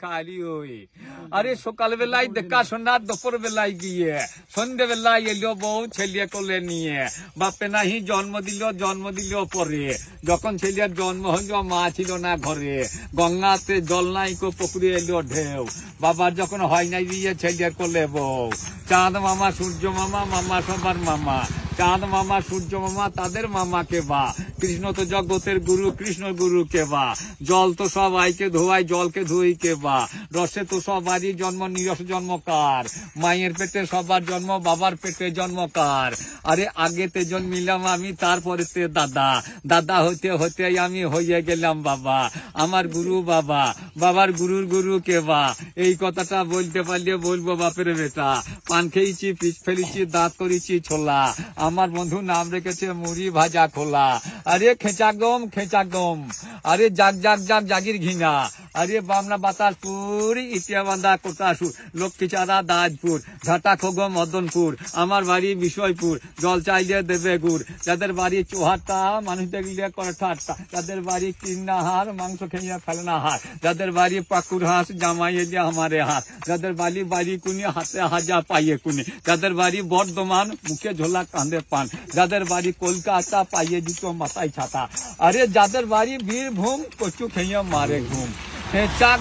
খালি ওই আরে সকাল বেলায় দেখা শোনা দুপুর বেলায় গিয়ে সন্ধ্যে বেলায় এলো বউ ছেলে কোলে নিয়ে বাপে নাহি জন্ম দিল পরে যখন ছেলের জন্ম হইল মা ছিল না ঘরে গঙ্গাতে জল নাই কো পুকুরে এলো ঢেউ বাবার যখন হয় নাই দিয়ে ছেলের কোলে বউ চাঁদ মামা সূর্য মামা মামা সবার মামা চাঁদ মামা সূর্য মামা তাদের মামা কে বা কৃষ্ণ তো জগতের গুরু কৃষ্ণ গুরু কে বা জল তো সব আইকে ধোয়াই জলকে ধুই কে বা রসে তো সবারই জন্ম নিরস জন্মকার মায়ের পেটে সবার জন্ম বাবার পেটে জন্মকার আরে আগেতে জন্মিলাম আমি তারপরে তে দাদা দাদা হতে হতে আমি হয়ে গেলাম বাবা আমার গুরু বাবা বাবার গুরুর গুরু কে বা এই কথাটা বলতে পারলে বলবো বাপের বেটা পান খেয়েছি পিচ ফেলেছি দাঁত করেছি ছোলা আমার বন্ধু নাম রেখেছে মুড়ি ভাজা খোলা আরে খেঁচা গম আরে জাগ জাগির ঘিনা আরে বামনা বাতাসপুর ইটিয়া বান্ধা কোটাসুর লক্ষ্মীচারা দাজপুর ঘাটা খোগো মদনপুর আমার বাড়ি বিষয়পুর জল চাইলে দেবে গুড় যাদের বাড়ি চোহাট্টা মানুষ দেখলে করে ঠাট্টা যাদের বাড়ি কিন্না হার মাংস খেয়ে ফেলে না হার যাদের বাড়ি পাকুর হাঁস জামাই এলে আমারে হাত যাদের বাড়ি কুনি হাতে হাজা পাইয়ে কুনি যাদের বাড়ি বর্ধমান মুখে ঝোলা কাঁধে পান যাদের বাড়ি কলকাতা পাইয়ে জুতো মাথায় ছাতা আরে যাদের বাড়ি বীরভূম কচু খেয়ে মারে ঘুম চাক